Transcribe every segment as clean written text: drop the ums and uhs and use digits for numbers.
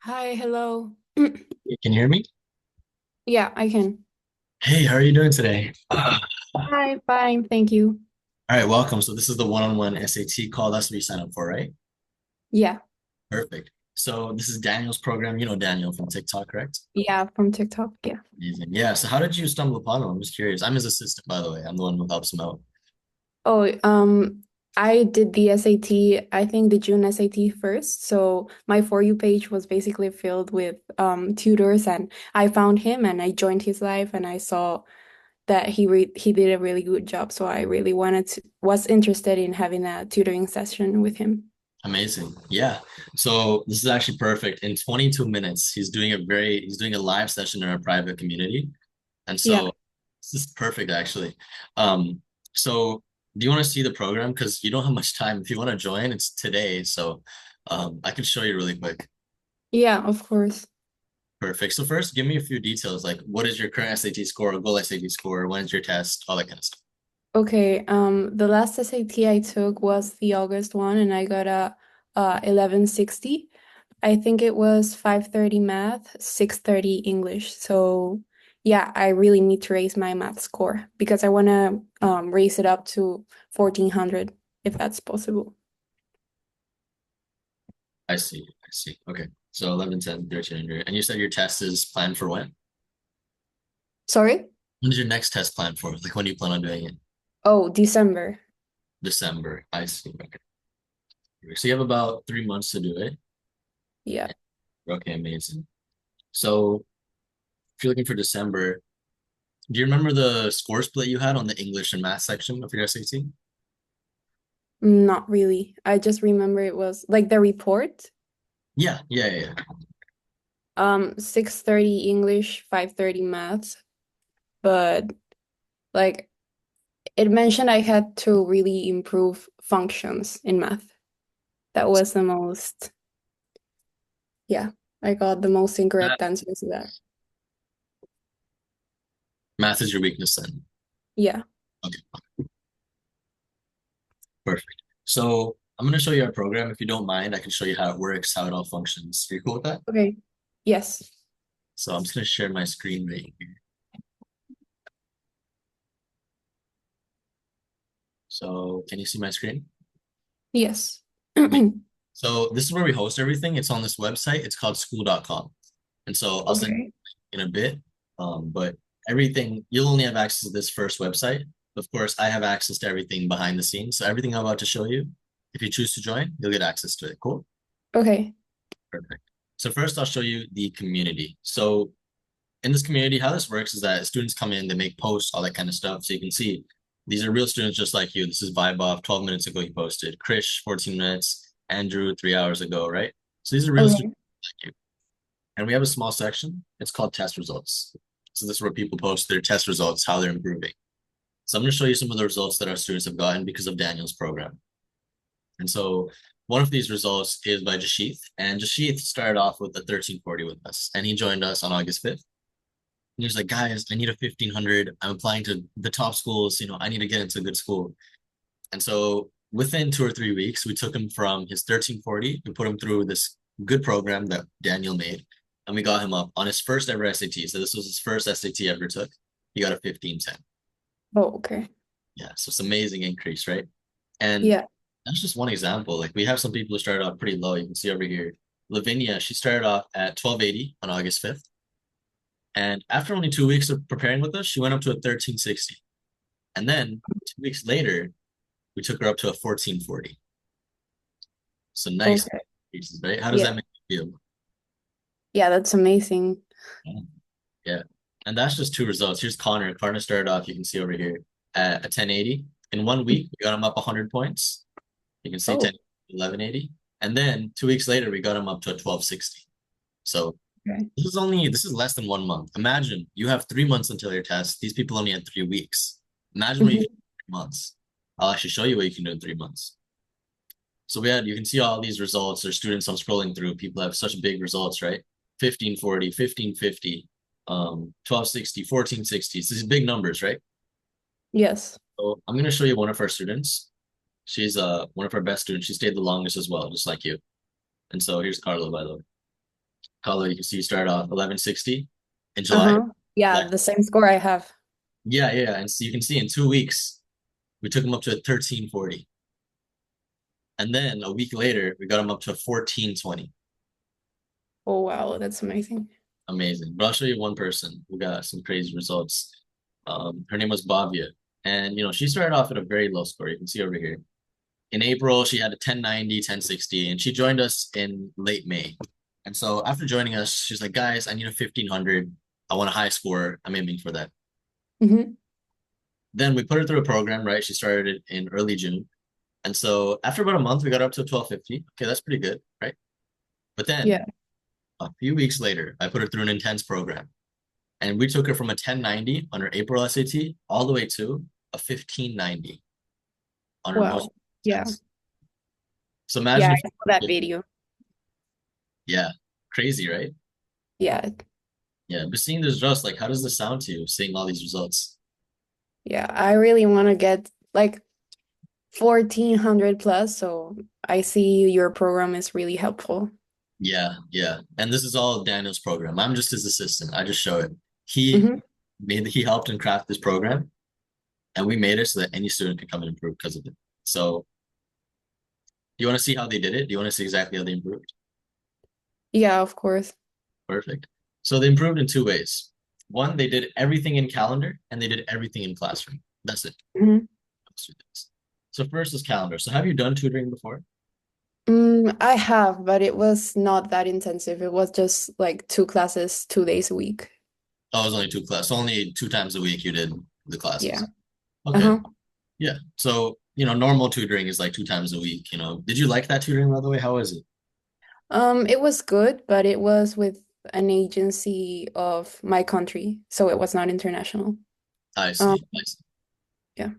Hi, hello. You can hear me? Yeah, I can. Hey, how are you doing today? All Hi, fine, thank you. right, welcome. So this is the one-on-one SAT call. That's what you sign up for, right? Yeah, Perfect. So this is Daniel's program. You know Daniel from TikTok, correct? yeah, from TikTok. Yeah. Amazing. Yeah. So how did you stumble upon him? I'm just curious. I'm his assistant, by the way. I'm the one who helps him out. Oh, I did the SAT, I think the June SAT first. So my For You page was basically filled with tutors, and I found him and I joined his live and I saw that he did a really good job. So I really was interested in having a tutoring session with him. Amazing. Yeah. So this is actually perfect. In 22 minutes, he's doing a live session in our private community. And Yeah. so this is perfect actually. Um, so do you want to see the program? Because you don't have much time. If you want to join, it's today. So I can show you really quick. Yeah, of course. Perfect. So first, give me a few details, like what is your current SAT score, goal SAT score, when's your test, all that kind of stuff. Okay, the last SAT I took was the August one and I got a 1160. I think it was 530 math, 630 English. So yeah, I really need to raise my math score because I want to raise it up to 1400 if that's possible. I see. I see. Okay. So 11, 10, 1300. And you said your test is planned for when? Sorry? When is your next test planned for? Like when do you plan on doing it? Oh, December. December. I see. Okay. So you have about 3 months to do it. Yeah. Okay, amazing. So if you're looking for December, do you remember the score split you had on the English and math section of your SAT? Not really. I just remember it was like the report. Yeah, yeah, yeah, yeah. 630 English, 530 math, but like it mentioned I had to really improve functions in math. That was the most, yeah, I got the most Math, incorrect answers to that. math is your weakness then. Yeah. Okay, perfect. So I'm going to show you our program. If you don't mind, I can show you how it works, how it all functions. Are you cool with that? Okay. Yes. So I'm just going to share my screen right here. So can you see my screen? Yes. Amazing. So this is where we host everything. It's on this website. It's called school.com. And so I'll send Okay. you in a bit. But everything, you'll only have access to this first website. Of course, I have access to everything behind the scenes. So everything I'm about to show you, if you choose to join, you'll get access to it. Cool. Okay. Perfect. So first I'll show you the community. So in this community, how this works is that students come in, they make posts, all that kind of stuff. So you can see these are real students just like you. This is Vibe Off, 12 minutes ago he posted. Krish, 14 minutes. Andrew, 3 hours ago, right? So these are real students Okay. like you. And we have a small section. It's called test results. So this is where people post their test results, how they're improving. So I'm going to show you some of the results that our students have gotten because of Daniel's program. And so one of these results is by Jashith. And Jashith started off with a 1340 with us. And he joined us on August 5th. And he was like, guys, I need a 1500. I'm applying to the top schools. I need to get into a good school. And so within 2 or 3 weeks, we took him from his 1340. We put him through this good program that Daniel made. And we got him up on his first ever SAT. So this was his first SAT ever took. He got a 1510. Oh, okay. Yeah, so it's an amazing increase, right? And Yeah. that's just one example. Like we have some people who started off pretty low. You can see over here. Lavinia, she started off at 1280 on August 5th. And after only 2 weeks of preparing with us, she went up to a 1360. And then 2 weeks later, we took her up to a 1440. So nice Okay. increases, right? How does Yeah. that make you feel? Yeah, that's amazing. Yeah. Yeah. And that's just two results. Here's Connor. Connor started off, you can see over here, at a 1080. In 1 week, we got him up 100 points. You can see Oh, 10, 1180. And then 2 weeks later, we got him up to a 1260. So okay. this is less than 1 month. Imagine you have 3 months until your test. These people only had 3 weeks. Imagine what you can Mhm. do in 3 months. I'll actually show you what you can do in 3 months. So you can see all these results. There's students I'm scrolling through. People have such big results, right? 1540, 1550, 1260, 1460. So these big numbers, right? Yes. So I'm going to show you one of our students. She's one of our best students. She stayed the longest as well, just like you. And so here's Carla, by the way. color, you can see you start off 1160 in July. Uh-huh. Yeah, Yeah, the same score I have. yeah. And so you can see in 2 weeks, we took them up to a 1340. And then a week later, we got them up to a 1420. Oh wow, that's amazing. Amazing. But I'll show you one person who got some crazy results. Her name was Bavia. And she started off at a very low score. You can see over here. In April, she had a 1090, 1060, and she joined us in late May. And so after joining us, she's like, guys, I need a 1500. I want a high score. I'm aiming for that. Hmm. Then we put her through a program, right? She started it in early June. And so after about a month, we got up to 1250. Okay, that's pretty good, right? But then Yeah. a few weeks later, I put her through an intense program. And we took her from a 1090 on her April SAT all the way to a 1590 on her most Wow. Yeah. intense. So Yeah, imagine I if, saw that video. yeah, crazy, right? Yeah. Yeah, but seeing this results, like, how does this sound to you, seeing all these results? Yeah. I really want to get like 1400 plus, so I see your program is really helpful. Yeah. And this is all Daniel's program. I'm just his assistant. I just show it. He Hmm. he helped and craft this program, and we made it so that any student can come and improve because of it. So, do you want to see how they did it? Do you want to see exactly how they improved? Yeah, of course. Perfect. So they improved in two ways. One, they did everything in calendar, and they did everything in classroom. That's it. Hmm. So first is calendar. So have you done tutoring before? I have, but it was not that intensive. It was just like two classes, 2 days a week. Oh, it was only two classes. Only two times a week you did the Yeah. classes. Okay. Uh-huh. Yeah. So, normal tutoring is like two times a week. Did you like that tutoring, by the way? How is it? It was good, but it was with an agency of my country, so it was not international. I Um, see. I see. yeah.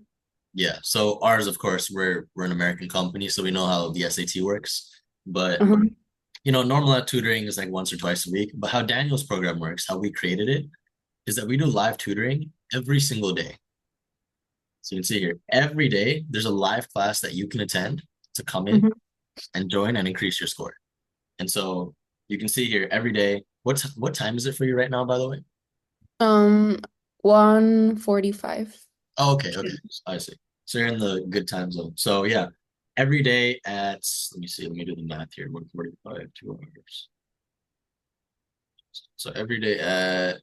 Yeah. So ours, of course, we're an American company, so we know how the SAT works. But Uh-huh. normal tutoring is like once or twice a week. But how Daniel's program works, how we created it, is that we do live tutoring every single day. So you can see here, every day there's a live class that you can attend to come in Mhm. and join and increase your score. And so you can see here every day. What time is it for you right now, by the way? Um, 1:45. Oh, okay. I see. So you're in the good time zone. So yeah, every day at, let me see, let me do the math here. 1:45, 2 hours. So every day at,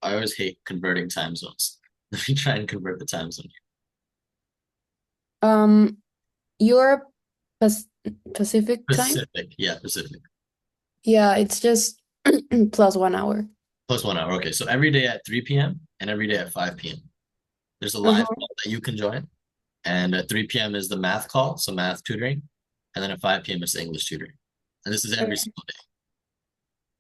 I always hate converting time zones. Let me try and convert the time zone. Um, your Pas Pacific time? Pacific. Yeah, Pacific. Yeah, it's just plus 1 hour. Plus 1 hour. Okay. So every day at 3 p.m. and every day at 5 p.m. There's a live Uh-huh. call that you can join. And at 3 p.m. is the math call, so math tutoring. And then at 5 p.m. is the English tutoring. And this is every Okay. single day.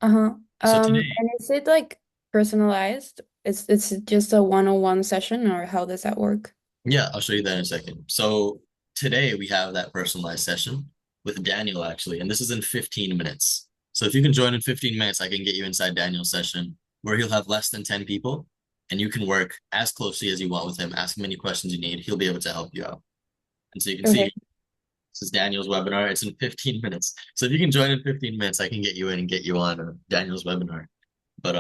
Uh-huh. So today, And is it like personalized? It's just a one-on-one session, or how does that work? yeah, I'll show you that in a second. So today we have that personalized session with Daniel actually, and this is in 15 minutes. So if you can join in 15 minutes, I can get you inside Daniel's session where he'll have less than 10 people and you can work as closely as you want with him, ask him any questions you need. He'll be able to help you out. And so you can see Okay. this is Daniel's webinar. It's in 15 minutes. So if you can join in 15 minutes, I can get you in and get you on Daniel's webinar. But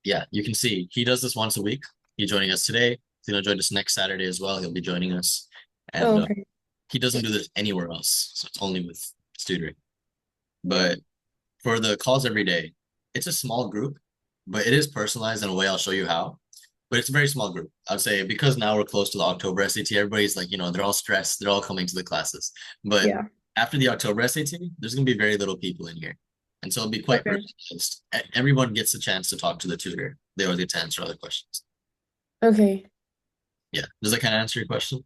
yeah, you can see he does this once a week. He's joining us today. He's gonna join us next Saturday as well. He'll be joining us, and Okay. he doesn't do this anywhere else, so it's only with tutoring. But for the calls every day, it's a small group, but it is personalized in a way. I'll show you how. But it's a very small group. I would say because now we're close to the October SAT, everybody's like, they're all stressed. They're all coming to the classes. But Yeah. after the October SAT, there's gonna be very little people in here. And so it'll be quite Okay. personalized. Everyone gets a chance to talk to the tutor. They always get to answer other questions. Okay. Yeah. Does that kind of answer your question?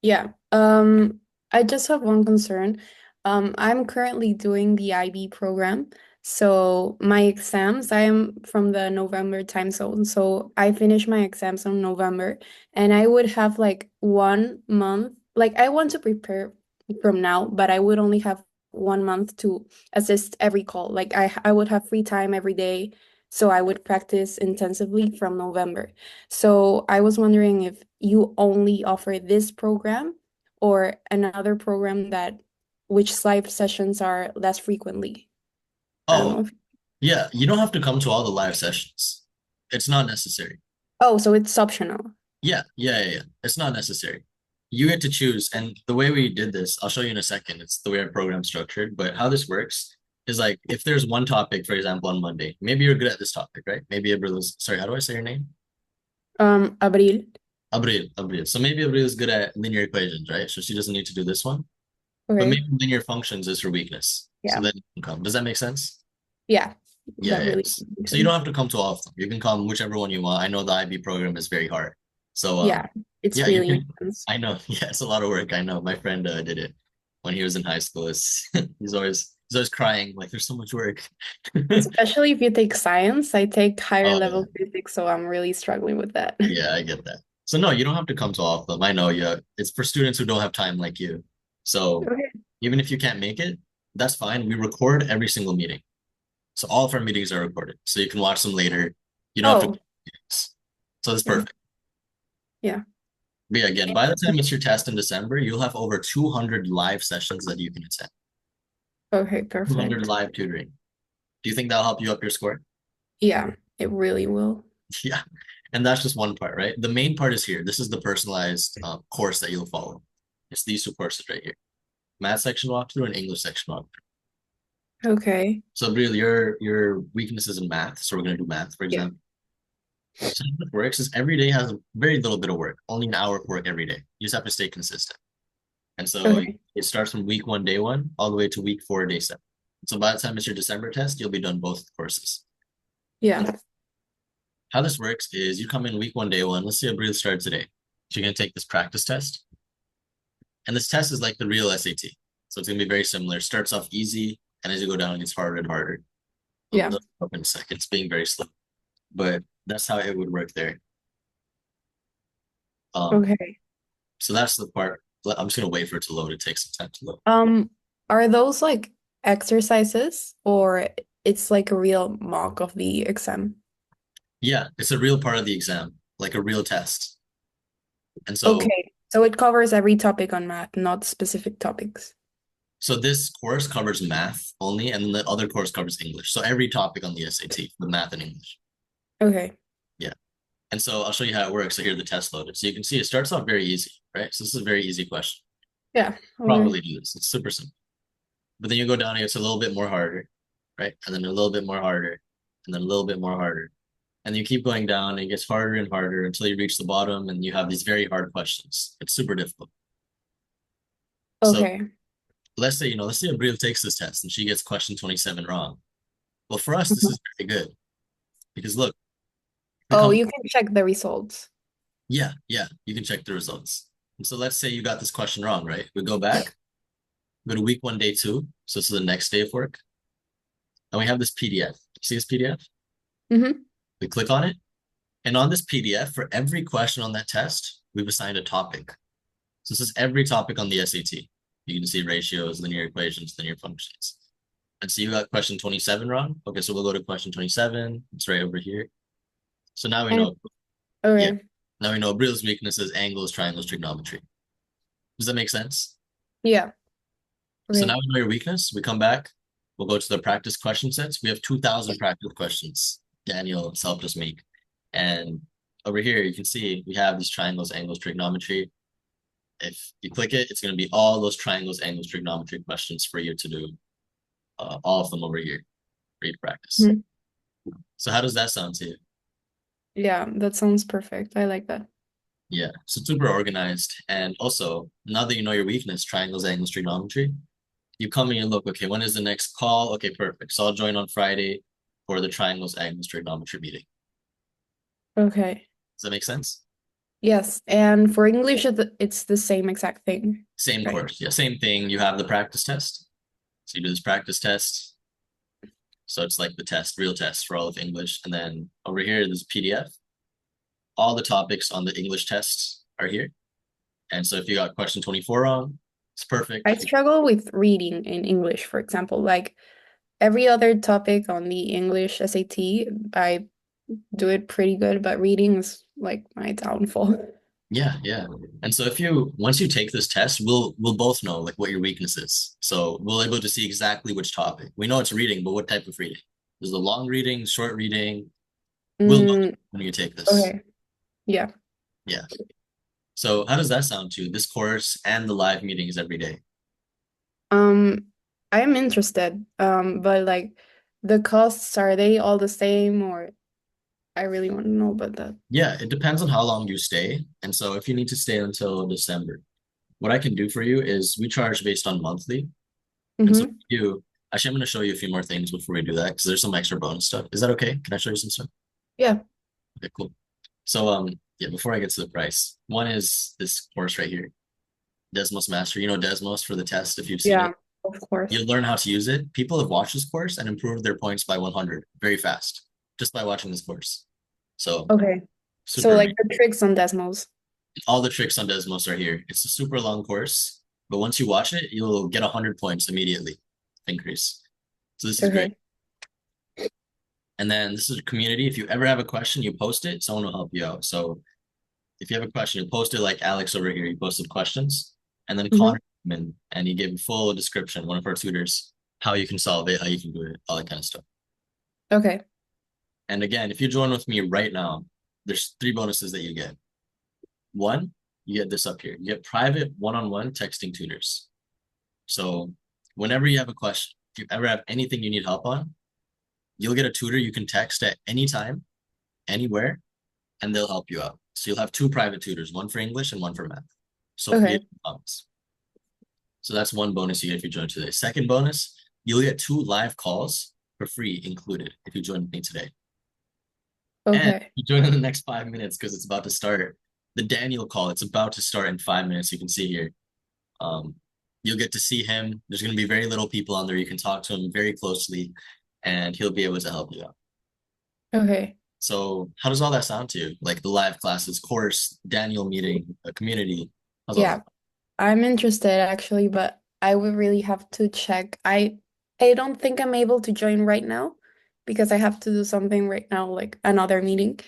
Yeah. I just have one concern. I'm currently doing the IB program. So my exams, I am from the November time zone. So I finish my exams on November and I would have like 1 month. Like I want to prepare from now, but I would only have 1 month to assist every call. Like I would have free time every day. So I would practice intensively from November. So I was wondering if you only offer this program or another program that which live sessions are less frequently. I don't Oh, know if. yeah, you don't have to come to all the live sessions. It's not necessary. Oh, so it's optional. Yeah. It's not necessary. You get to choose. And the way we did this, I'll show you in a second. It's the way our program's structured. But how this works is like if there's one topic, for example, on Monday, maybe you're good at this topic, right? Maybe Abril is, sorry, how do I say your name? Abril. Abril. So maybe Abril is good at linear equations, right? So she doesn't need to do this one. But maybe Okay. linear functions is her weakness. So Yeah. then you can come. Does that make sense? Yeah. Yeah, That yeah. really So you don't have mentions. to come to all of them. You can come whichever one you want. I know the IB program is very hard. So Yeah. It's yeah, you really can. intense. I know. Yeah, it's a lot of work. I know. My friend did it when he was in high school. It's, he's always crying like there's so much work. Especially if you take science. I take higher Oh yeah. level physics, so I'm really struggling with that. Yeah, I get that. So no, you don't have to come to all of them. I know, yeah. It's for students who don't have time like you. So Okay. even if you can't make it, that's fine. We record every single meeting. So all of our meetings are recorded. So you can watch them later. You don't have Oh, to. So that's yeah. perfect. Yeah. But yeah, again, by the time it's your test in December, you'll have over 200 live sessions that you can attend. Okay, 200 perfect. live tutoring. Do you think that'll help you up your score? Yeah, it really will. Yeah. And that's just one part, right? The main part is here. This is the personalized course that you'll follow. It's these two courses right here. Math section walkthrough and English section walkthrough. Okay. So really your weakness is in math. So we're gonna do math, for Yeah. example. So how it works is every day has very little bit of work, only an hour of work every day. You just have to stay consistent. And so Okay. it starts from week one, day one, all the way to week four, day seven. So by the time it's your December test, you'll be done both courses. Yeah. How this works is you come in week one, day one. Let's say Abril starts today. So you're going to take this practice test. And this test is like the real SAT. So it's going to be very similar. Starts off easy. And as you go down, it gets harder and harder. Yeah. Up in a second. It's being very slow. But that's how it would work there. Um, Okay. so that's the part. I'm just going to wait for it to load. It takes some time to load. Um, are those like exercises or it's like a real mock of the exam? Yeah, it's a real part of the exam, like a real test. And so Okay. So it covers every topic on math, not specific topics. So this course covers math only, and then the other course covers English. So every topic on the SAT, the math and English. Okay. Yeah. And so I'll show you how it works. So here the test loaded. So you can see it starts off very easy, right? So this is a very easy question. Yeah. Okay. Probably do this. It's super simple. But then you go down and it's a little bit more harder, right? And then a little bit more harder, and then a little bit more harder. And you keep going down and it gets harder and harder until you reach the bottom and you have these very hard questions. It's super difficult. So Okay. let's say Abril takes this test and she gets question 27 wrong. Well, for us, this Mhm. is very good because look, we Oh, come, you can check the results. yeah, you can check the results. And so let's say you got this question wrong, right? We go back, go to week one, day two. So this is the next day of work. And we have this PDF. See this PDF? Mm-hmm. We click on it. And on this PDF, for every question on that test, we've assigned a topic. So this is every topic on the SAT. You can see ratios, linear equations, linear functions. And so you got question 27 wrong. Okay, so we'll go to question 27. It's right over here. So now we And know, yeah, okay. now we know Bril's weakness is angles, triangles, trigonometry. Does that make sense? Yeah. So now Okay. we know your weakness. We come back. We'll go to the practice question sets. We have 2,000 practice questions Daniel himself just make. And over here, you can see we have these triangles, angles, trigonometry. If you click it, it's going to be all those triangles, angles, trigonometry questions for you to do, all of them over here for you to practice. Mhm. So how does that sound to you? Yeah, that sounds perfect. I like that. Yeah, so super organized. And also, now that you know your weakness, triangles, angles, trigonometry, you come in and look, okay, when is the next call? Okay, perfect. So I'll join on Friday for the triangles, angles, trigonometry meeting. Okay. Does that make sense? Yes, and for English, it's the same exact thing, Same right? course. Yeah, same thing. You have the practice test. So you do this practice test. So it's like the test, real test for all of English. And then over here, there's PDF. All the topics on the English test are here. And so if you got question 24 wrong, it's perfect. I struggle with reading in English, for example. Like every other topic on the English SAT, I do it pretty good, but reading is like my downfall. Yeah, yeah. And so if you once you take this test, we'll both know like what your weakness is. So we'll able to see exactly which topic. We know it's reading, but what type of reading? Is the long reading, short reading? We'll know Mm, when you take this. okay. Yeah. Yeah. So how does that sound to you? This course and the live meetings every day? Um, I am interested. But like the costs, are they all the same or I really want to know about that. Yeah, it depends on how long you stay. And so if you need to stay until December, what I can do for you is we charge based on monthly. And so Mm-hmm. you, actually, I'm going to show you a few more things before we do that because there's some extra bonus stuff. Is that okay? Can I show you some stuff? Yeah. Okay, cool. So, yeah, before I get to the price, one is this course right here, Desmos Master. You know Desmos for the test if you've seen it. Yeah, of course. You'll learn how to use it. People have watched this course and improved their points by 100 very fast just by watching this course. So, Okay. So super like amazing. the tricks on Desmos. All the tricks on Desmos are here. It's a super long course, but once you watch it, you'll get 100 points immediately increase. So this is great. Okay. And then this is a community. If you ever have a question, you post it, someone will help you out. So if you have a question, you post it like Alex over here. You posted questions, and then Mm-hmm. Connor came in and he gave a full description, one of our tutors, how you can solve it, how you can do it, all that kind of stuff. Okay. And again, if you join with me right now, there's three bonuses that you get. One, you get this up here. You get private one-on-one texting tutors. So whenever you have a question, if you ever have anything you need help on, you'll get a tutor you can text at any time, anywhere, and they'll help you out. So you'll have two private tutors, one for English and one for math. So free Okay. of cost. So that's one bonus you get if you join today. Second bonus, you'll get two live calls for free included if you join me today. And Okay. you join in the next 5 minutes because it's about to start. The Daniel call, it's about to start in 5 minutes. You can see here. Um, you'll get to see him. There's going to be very little people on there. You can talk to him very closely, and he'll be able to help you out. Okay. So, how does all that sound to you? Like the live classes, course, Daniel meeting, a community. How's all that? Yeah. I'm interested actually, but I would really have to check. I don't think I'm able to join right now because I have to do something right now, like another meeting.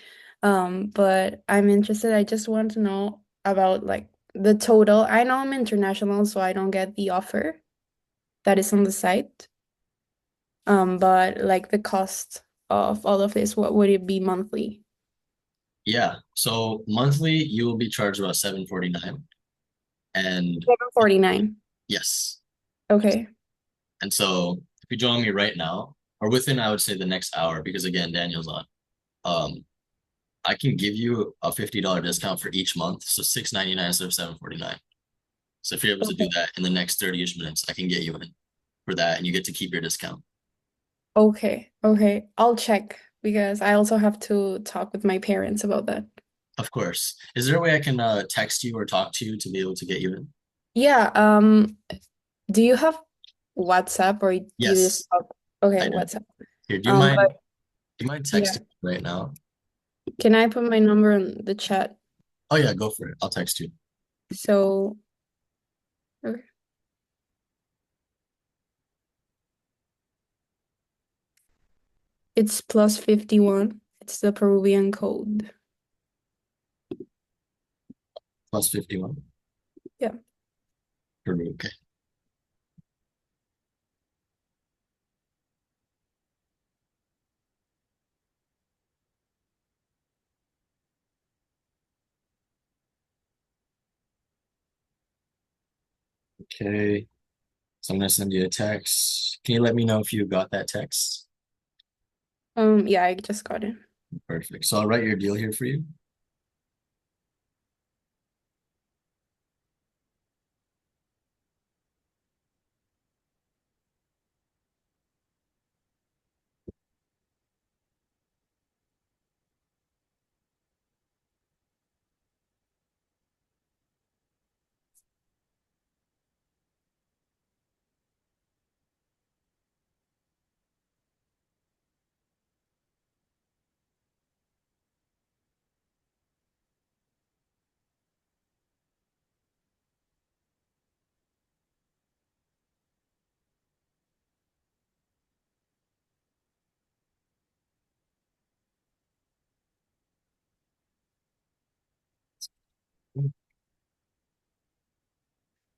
But I'm interested. I just want to know about like the total. I know I'm international, so I don't get the offer that is on the site. But like the cost of all of this, what would it be monthly? Yeah. So monthly, you will be charged about 749. And 749. yes. Okay. And so if you join me right now, or within, I would say the next hour, because again, Daniel's on. Um, I can give you a $50 discount for each month, so 699 instead of 749. So if you're able to do Okay. that in the next 30-ish minutes, I can get you in for that, and you get to keep your discount. Okay. Okay. I'll check because I also have to talk with my parents about that. Of course. Is there a way I can text you or talk to you to be able to get you in? Yeah, do you have WhatsApp or do you just Yes, have, okay, I do. WhatsApp. Here, But do you mind yeah, texting right now? can I put my number in the chat? Oh yeah, go for it. I'll text you. So okay. It's plus 51. It's the Peruvian code. Plus 51. Yeah. Okay. Okay. So I'm gonna send you a text. Can you let me know if you got that text? Yeah, I just got it. Perfect. So I'll write your deal here for you.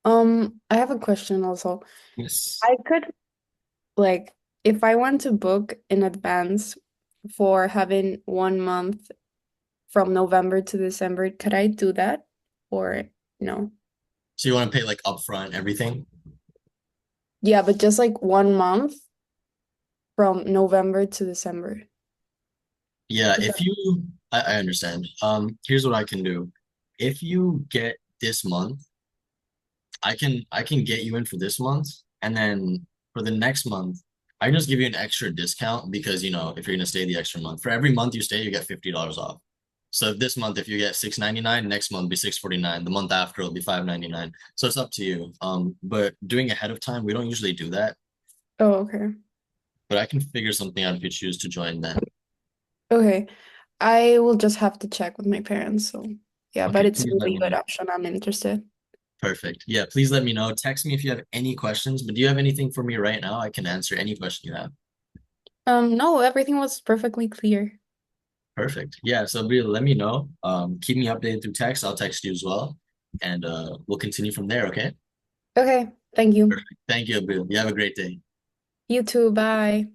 I have a question also. Yes. I could like if I want to book in advance for having 1 month from November to December, could I do that or no? So you want to pay like upfront everything? Yeah, but just like 1 month from November to December. Yeah, Is if that you, I understand. Here's what I can do. If you get this month, I can get you in for this month, and then for the next month, I can just give you an extra discount because if you're gonna stay the extra month, for every month you stay, you get $50 off. So this month, if you get 6.99, next month will be 6.49. The month after it'll be 5.99. So it's up to you. But doing ahead of time, we don't usually do that, Oh, okay. but I can figure something out if you choose to join then. Okay. I will just have to check with my parents. So yeah, but Okay, it's a please let really me good know. option. I'm interested. Perfect. Yeah, please let me know. Text me if you have any questions, but do you have anything for me right now? I can answer any question you have. No, everything was perfectly clear. Perfect. Yeah, so Abril, let me know. Keep me updated through text. I'll text you as well. And we'll continue from there, okay? Okay, thank you. Perfect. Thank you, Abril. You have a great day. You too. Bye.